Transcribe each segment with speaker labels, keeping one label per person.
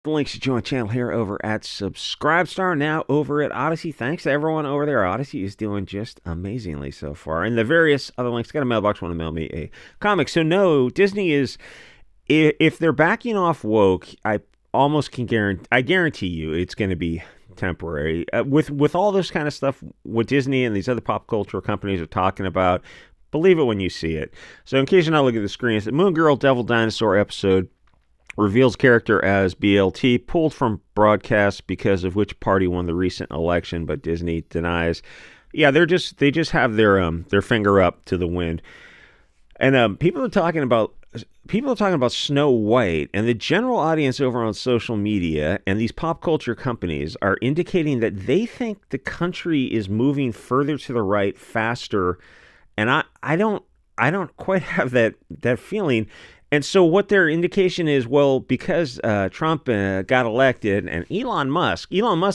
Speaker 1: The links to join the channel here over at SubScribestar, now over at Odyssey. Thanks to everyone over there. Odyssey is doing just amazingly so far. And the various other links, got a mailbox, want to mail me a comic. So no, Disney is, if they're backing off woke, I almost can guarantee you it's going to be temporary. With all this kind of stuff, what Disney and these other pop culture companies are talking about, believe it when you see it. So in case you're not looking at the screen, it's the Moon Girl Devil Dinosaur episode. Reveals character as BLT, pulled from broadcast because of which party won the recent election, but Disney denies. Yeah, they just have their finger up to the wind. And people are talking about Snow White, and the general audience over on social media and these pop culture companies are indicating that they think the country is moving further to the right faster. And I don't quite have that feeling. And so what their indication is, well, because Trump got elected, and Elon Musk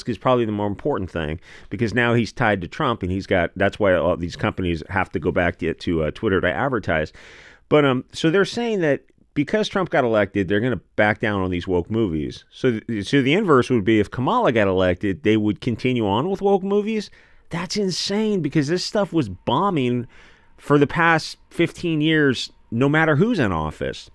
Speaker 1: is probably the more important thing, because now he's tied to Trump, and that's why all these companies have to go back to Twitter to advertise. But so they're saying that because Trump got elected, they're going to back down on these woke movies. So the inverse would be if Kamala got elected, they would continue on with woke movies. That's insane, because this stuff was bombing for the past 15 years, no matter who's in office.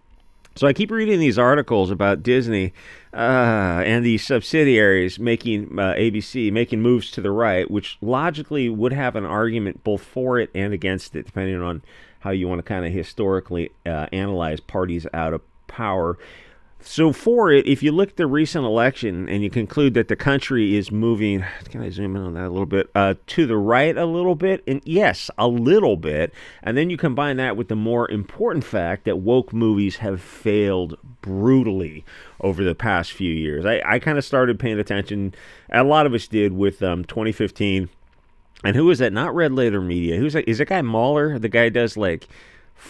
Speaker 1: So I keep reading these articles about Disney and these subsidiaries making ABC making moves to the right, which logically would have an argument both for it and against it, depending on how you want to kind of historically analyze parties out of power. So for it, if you look at the recent election and you conclude that the country is moving, can I zoom in on that a little bit, to the right a little bit? And yes, a little bit. And then you combine that with the more important fact that woke movies have failed brutally over the past few years. I kind of started paying attention, a lot of us did, with 2015. And who is that? Not Red Letter Media. Is that guy Mahler? The guy who does like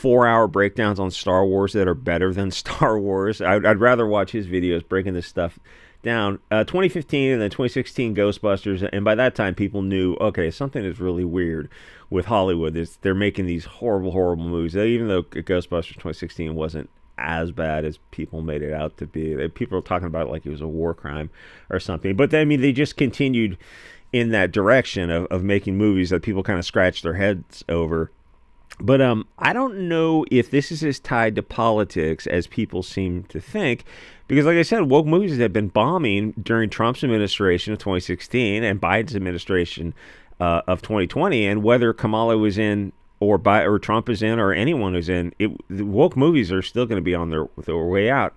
Speaker 1: 4-hour breakdowns on Star Wars that are better than Star Wars. I'd rather watch his videos breaking this stuff down. 2015 and then 2016 Ghostbusters, and by that time people knew, okay, something is really weird with Hollywood. They're making these horrible movies. Even though Ghostbusters 2016 wasn't as bad as people made it out to be. People were talking about it like it was a war crime or something. But I mean, they just continued in that direction of making movies that people kind of scratched their heads over. But I don't know if this is as tied to politics as people seem to think, because like I said, woke movies have been bombing during Trump's administration of 2016 and Biden's administration of 2020, and whether Kamala was in or Trump is in or anyone is in, the woke movies are still going to be on their way out.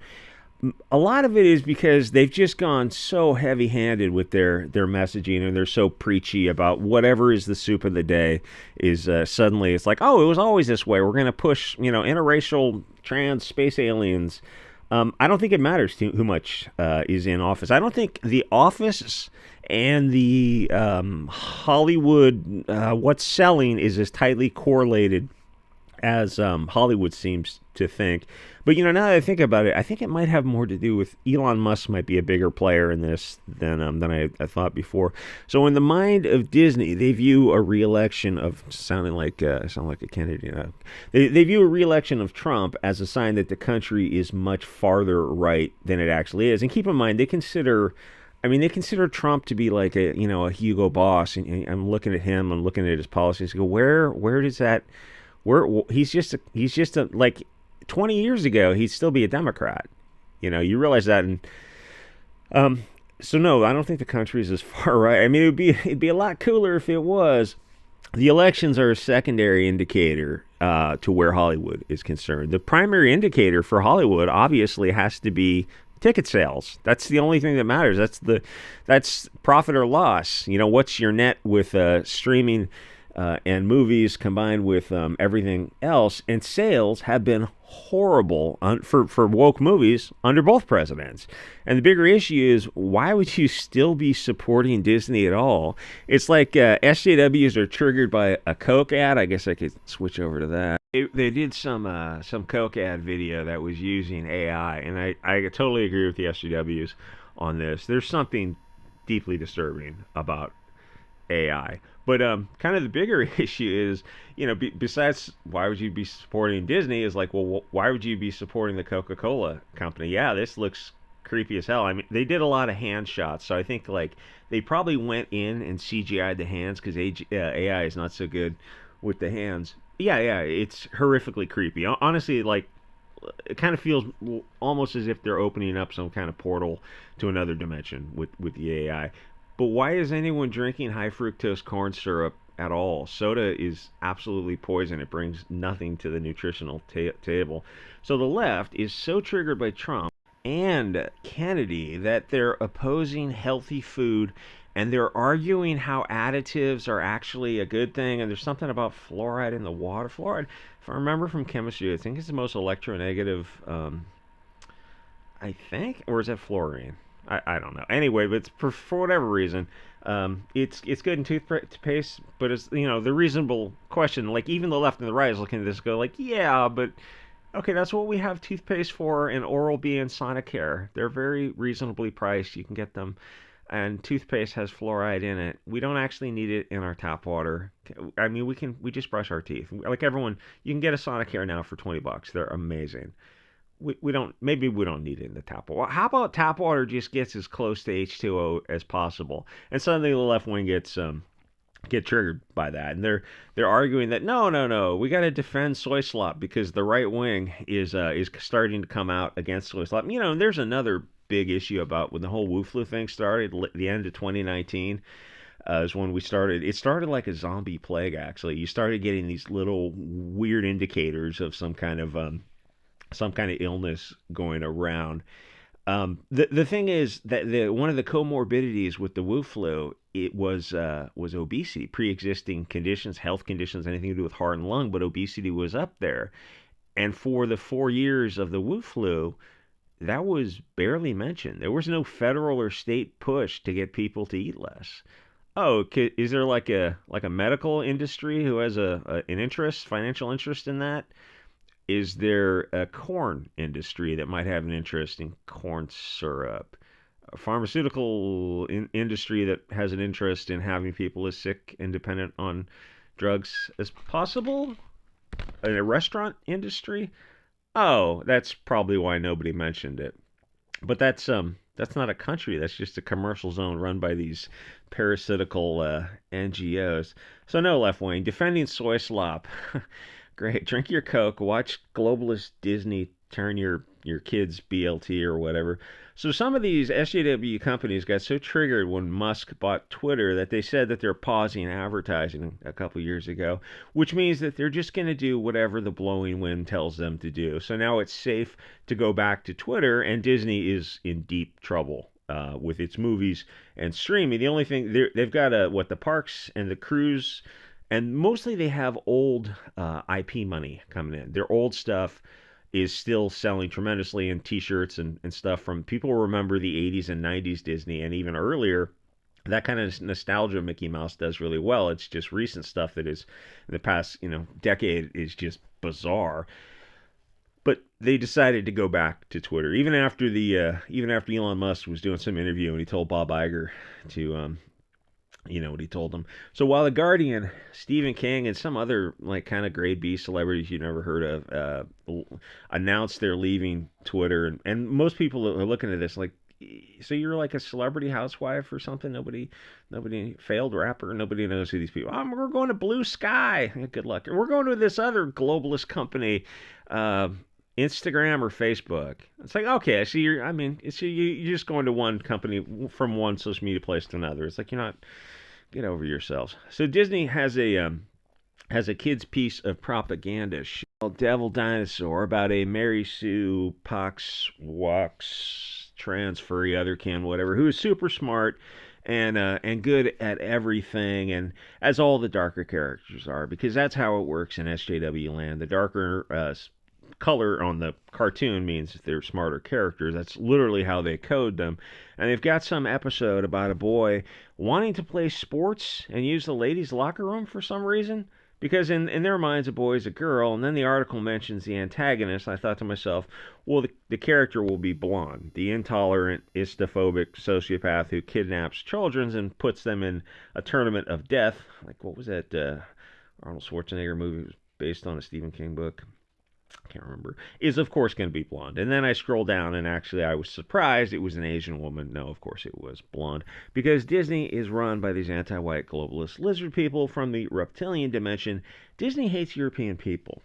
Speaker 1: A lot of it is because they've just gone so heavy-handed with their messaging, and they're so preachy about whatever is the soup of the day is suddenly it's like, oh, it was always this way. We're going to push, interracial, trans, space aliens. I don't think it matters who much is in office. I don't think the office and the Hollywood, what's selling is as tightly correlated as Hollywood seems to think. But, now that I think about it, I think it might have more to do with Elon Musk might be a bigger player in this than I thought before. So in the mind of Disney, they view a re-election of, sound like a Kennedy, they view a re-election of Trump as a sign that the country is much farther right than it actually is. And keep in mind, they consider Trump to be like a Hugo Boss. And I'm looking at him, I'm looking at his policies. Go, where does that... he's just like 20 years ago, he'd still be a Democrat. You realize that. And so no, I don't think the country is as far right. I mean, it'd be a lot cooler if it was. The elections are a secondary indicator to where Hollywood is concerned. The primary indicator for Hollywood obviously has to be ticket sales. That's the only thing that matters. That's profit or loss. What's your net with streaming and movies combined with everything else, and sales have been horrible for woke movies under both presidents. And the bigger issue is, why would you still be supporting Disney at all? It's like SJWs are triggered by a Coke ad. I guess I could switch over to that. They did some Coke ad video that was using AI, and I totally agree with the SJWs on this. There's something deeply disturbing about AI. But kind of the bigger issue is, besides why would you be supporting Disney, is like, well, why would you be supporting the Coca-Cola company? Yeah, this looks creepy as hell. I mean, they did a lot of hand shots, so I think like they probably went in and CGI'd the hands because AI is not so good with the hands. Yeah, yeah, it's horrifically creepy. Honestly, like it kind of feels almost as if they're opening up some kind of portal to another dimension with the AI. But why is anyone drinking high fructose corn syrup at all? Soda is absolutely poison. It brings nothing to the nutritional table. So the left is so triggered by Trump and Kennedy that they're opposing healthy food and they're arguing how additives are actually a good thing. And there's something about fluoride in the water. Fluoride, if I remember from chemistry, I think it's the most electronegative, I think, or is that fluorine? I don't know. Anyway, but for whatever reason, it's good in toothpaste, but it's the reasonable question. Like even the left and the right is looking at this, go like, yeah, but okay, that's what we have toothpaste for in Oral-B and Sonicare. They're very reasonably priced. You can get them. And toothpaste has fluoride in it. We don't actually need it in our tap water. I mean, we just brush our teeth. Like everyone, you can get a Sonicare now for $20. They're amazing. We don't, maybe we don't need it in the tap water. How about tap water just gets as close to H2O as possible? And suddenly the left wing get triggered by that, and they're arguing that no, we got to defend soy slop because the right wing is starting to come out against soy slop. And there's another big issue about when the whole Wu flu thing started, the end of 2019. Is when we started. It started like a zombie plague. Actually, you started getting these little weird indicators of some kind of illness going around. The thing is that one of the comorbidities with the Wu flu was obesity, pre-existing conditions, health conditions, anything to do with heart and lung, but obesity was up there. And for the 4 years of the Wu flu, that was barely mentioned. There was no federal or state push to get people to eat less. Oh, is there like a medical industry who has an interest, financial interest in that? Is there a corn industry that might have an interest in corn syrup? A pharmaceutical industry that has an interest in having people as sick and dependent on drugs as possible? A restaurant industry? Oh, that's probably why nobody mentioned it. But that's not a country. That's just a commercial zone run by these parasitical NGOs. So no, left wing defending soy slop. Great. Drink your Coke. Watch globalist Disney turn your kids BLT or whatever. So some of these SJW companies got so triggered when Musk bought Twitter that they said that they're pausing advertising a couple years ago, which means that they're just going to do whatever the blowing wind tells them to do. So now it's safe to go back to Twitter, and Disney is in deep trouble with its movies and streaming. The only thing they've got the parks and the cruise, and mostly they have old IP money coming in. Their old stuff is still selling tremendously in t-shirts and stuff from people who remember the 80s and 90s Disney and even earlier. That kind of nostalgia Mickey Mouse does really well. It's just recent stuff that is in the past decade is just bizarre. But they decided to go back to Twitter even after Elon Musk was doing some interview and he told Bob Iger to what he told them. So while the Guardian, Stephen King, and some other like kind of grade B celebrities you never heard of announced they're leaving Twitter, and most people are looking at this like, so you're like a celebrity housewife or something? Nobody failed rapper. Nobody knows who these people. We're going to Blue Sky. Good luck. We're going to this other globalist company. Instagram or Facebook. It's like, okay, so you're just going to one company from one social media place to another. It's like you're not, get over yourselves. So Disney has a kids piece of propaganda called Devil Dinosaur about a Mary Sue Pox Wax trans furry otherkin whatever who is super smart and good at everything, and as all the darker characters are, because that's how it works in SJW land. The darker color on the cartoon means they're smarter characters. That's literally how they code them. And they've got some episode about a boy wanting to play sports and use the ladies' locker room for some reason. Because in their minds, a boy is a girl. And then the article mentions the antagonist. I thought to myself, well, the character will be blonde. The intolerant, istophobic sociopath who kidnaps children and puts them in a tournament of death. Like, what was that Arnold Schwarzenegger movie? It was based on a Stephen King book. I can't remember, is of course going to be blonde. And then I scroll down, and actually I was surprised it was an Asian woman. No, of course it was blonde, because Disney is run by these anti-white globalist lizard people from the reptilian dimension. Disney hates European people.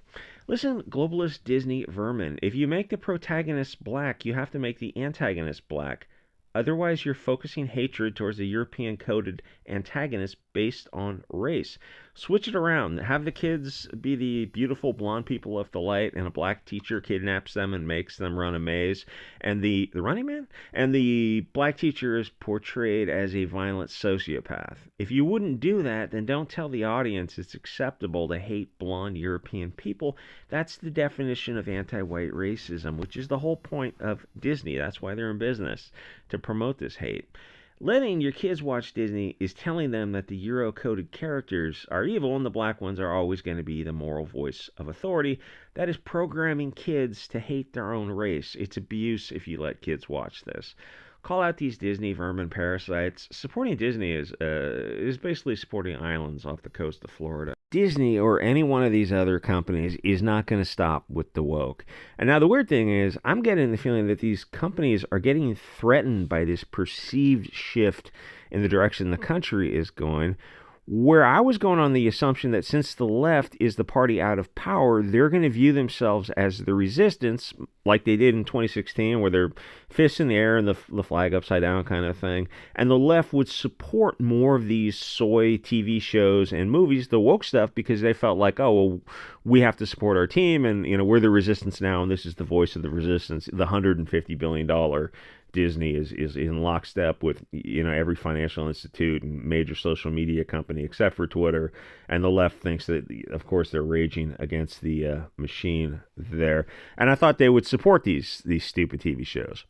Speaker 1: Listen, globalist Disney vermin, if you make the protagonist black, you have to make the antagonist black. Otherwise, you're focusing hatred towards the European coded antagonist based on race. Switch it around. Have the kids be the beautiful blonde people of the light, and a black teacher kidnaps them and makes them run a maze. And the running man? And the black teacher is portrayed as a violent sociopath. If you wouldn't do that, then don't tell the audience it's acceptable to hate blonde European people. That's the definition of anti-white racism, which is the whole point of Disney. That's why they're in business, to promote this hate. Letting your kids watch Disney is telling them that the Euro-coded characters are evil and the black ones are always going to be the moral voice of authority. That is programming kids to hate their own race. It's abuse if you let kids watch this. Call out these Disney vermin parasites. Supporting Disney is basically supporting islands off the coast of Florida. Disney or any one of these other companies is not going to stop with the woke. And now the weird thing is, I'm getting the feeling that these companies are getting threatened by this perceived shift in the direction the country is going, where I was going on the assumption that since the left is the party out of power, they're going to view themselves as the resistance, like they did in 2016, where they're fists in the air and the flag upside down kind of thing. And the left would support more of these soy TV shows and movies, the woke stuff, because they felt like, oh, well, we have to support our team, and we're the resistance now, and this is the voice of the resistance. The $150 billion Disney is in lockstep with every financial institute and major social media company except for Twitter, and the left thinks that of course they're raging against the machine there, and I thought they would support these stupid TV shows.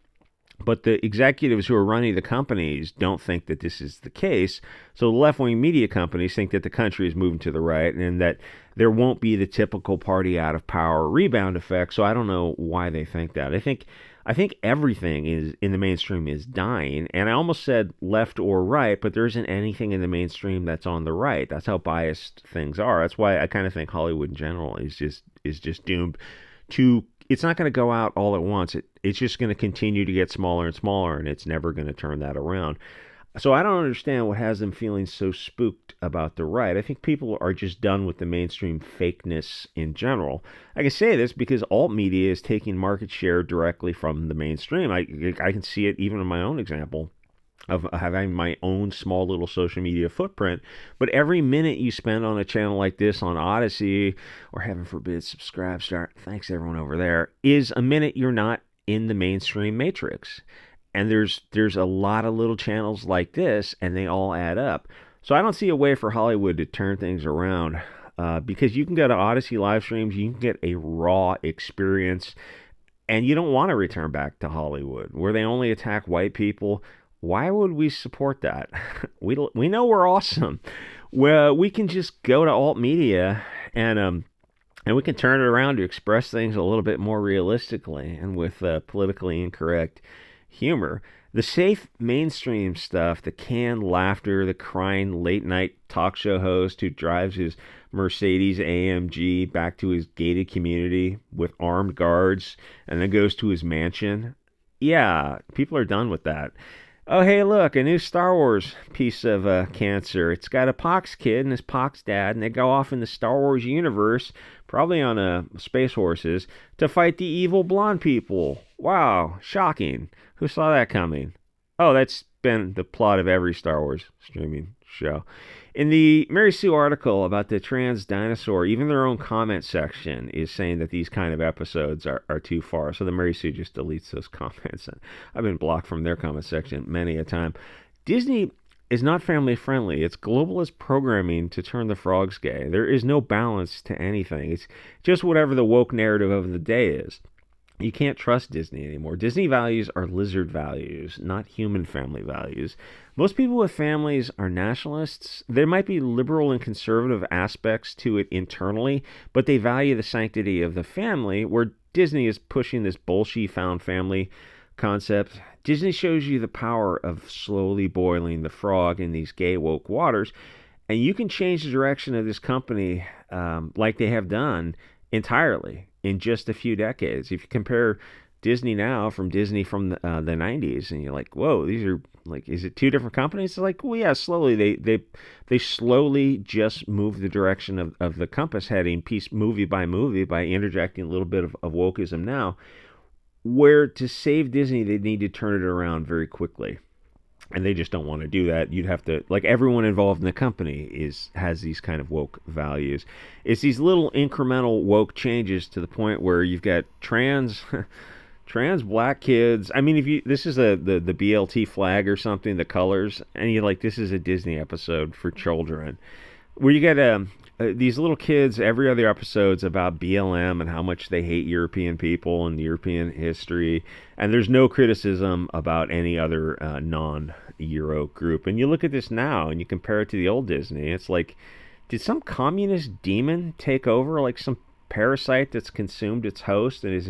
Speaker 1: But the executives who are running the companies don't think that this is the case. So the left-wing media companies think that the country is moving to the right and that there won't be the typical party out of power rebound effect. So I don't know why they think that. I think everything is in the mainstream is dying, and I almost said left or right, but there isn't anything in the mainstream that's on the right. That's how biased things are. That's why I kind of think Hollywood in general is just doomed to. It's not going to go out all at once. It's just going to continue to get smaller and smaller, and it's never going to turn that around. So I don't understand what has them feeling so spooked about the right. I think people are just done with the mainstream fakeness in general. I can say this because alt media is taking market share directly from the mainstream. I can see it even in my own example of having my own small little social media footprint. But every minute you spend on a channel like this on Odyssey, or heaven forbid, SubScribestar, thanks everyone over there, is a minute you're not in the mainstream matrix. And there's a lot of little channels like this, and they all add up. So I don't see a way for Hollywood to turn things around, because you can go to Odyssey live streams, you can get a raw experience, and you don't want to return back to Hollywood, where they only attack white people. Why would we support that? We know we're awesome. Well, we can just go to alt media and we can turn it around to express things a little bit more realistically and with politically incorrect humor. The safe mainstream stuff, the canned laughter, the crying late night talk show host who drives his Mercedes AMG back to his gated community with armed guards and then goes to his mansion. Yeah, people are done with that. Oh, hey, look, a new Star Wars piece of cancer. It's got a Pox kid and his Pox dad, and they go off in the Star Wars universe, probably on space horses, to fight the evil blonde people. Wow, shocking. Who saw that coming? Oh, that's been the plot of every Star Wars streaming show. In the Mary Sue article about the trans dinosaur, even their own comment section is saying that these kind of episodes are too far. So the Mary Sue just deletes those comments. And I've been blocked from their comment section many a time. Disney is not family friendly. It's globalist programming to turn the frogs gay. There is no balance to anything. It's just whatever the woke narrative of the day is. You can't trust Disney anymore. Disney values are lizard values, not human family values. Most people with families are nationalists. There might be liberal and conservative aspects to it internally, but they value the sanctity of the family, where Disney is pushing this bullshit found family concept. Disney shows you the power of slowly boiling the frog in these gay woke waters, and you can change the direction of this company like they have done entirely. in just a few decades. If you compare Disney now from Disney from the 90s, and you're like, whoa, these are like, is it two different companies? It's like, well, yeah, slowly they slowly just move the direction of the compass heading piece movie by movie by interjecting a little bit of wokeism now, where to save Disney they need to turn it around very quickly, and they just don't want to do that. You'd have to, like, everyone involved in the company has these kind of woke values. It's these little incremental woke changes to the point where you've got trans black kids. I mean, if you this is the BLT flag or something, the colors, and you're like, this is a Disney episode for children, where you get these little kids. Every other episode's about BLM and how much they hate European people and European history, and there's no criticism about any other non-Euro group. And you look at this now and you compare it to the old Disney. It's like, did some communist demon take over, like some parasite that's consumed its host and is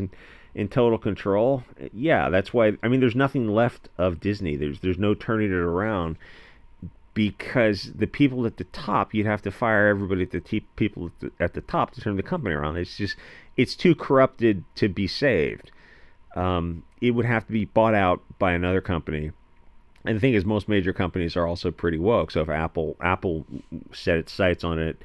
Speaker 1: in total control? Yeah, that's why. I mean, there's nothing left of Disney. There's no turning it around, because the people at the top, you'd have to fire everybody at the people at the top to turn the company around. It's too corrupted to be saved. It would have to be bought out by another company. And the thing is, most major companies are also pretty woke. So if Apple set its sights on it,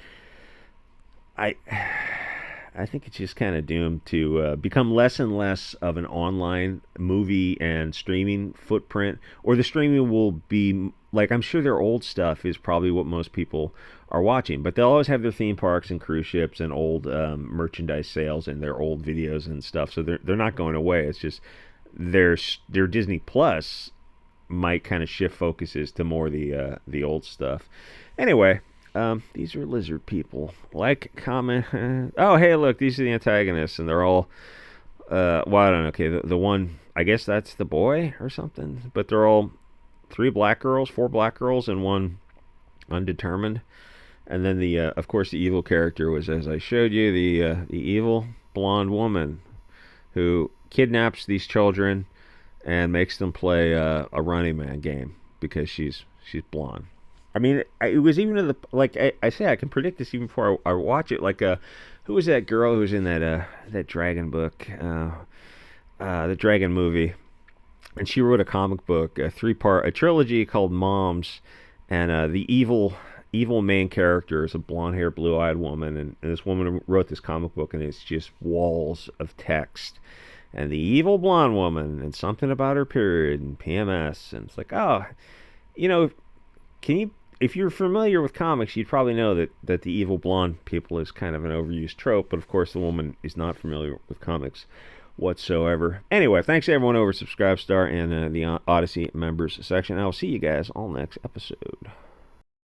Speaker 1: I think it's just kind of doomed to become less and less of an online movie and streaming footprint. Or the streaming will be, like, I'm sure their old stuff is probably what most people are watching, but they'll always have their theme parks and cruise ships and old merchandise sales and their old videos and stuff. So they're not going away. It's just their Disney Plus might kind of shift focuses to more the old stuff. Anyway, these are lizard people. Like, comment. Oh, hey, look, these are the antagonists, and they're all. Well, I don't know. Okay, the one, I guess that's the boy or something. But they're all 4 black girls, and one undetermined. And then of course, the evil character was, as I showed you, the evil blonde woman who kidnaps these children and makes them play a Running Man game because she's blonde. I mean, it was even to the, like, I say, I can predict this even before I watch it. Like, who was that girl who was in that dragon book, the dragon movie? And she wrote a comic book, a trilogy called Moms, and the evil main character is a blonde-haired, blue-eyed woman, and this woman wrote this comic book, and it's just walls of text. And the evil blonde woman, and something about her period, and PMS, and it's like, oh, if you're familiar with comics, you'd probably know that the evil blonde people is kind of an overused trope, but of course the woman is not familiar with comics whatsoever. Anyway, thanks to everyone over at SubScribeStar and the Odyssey members section. I'll see you guys all next episode.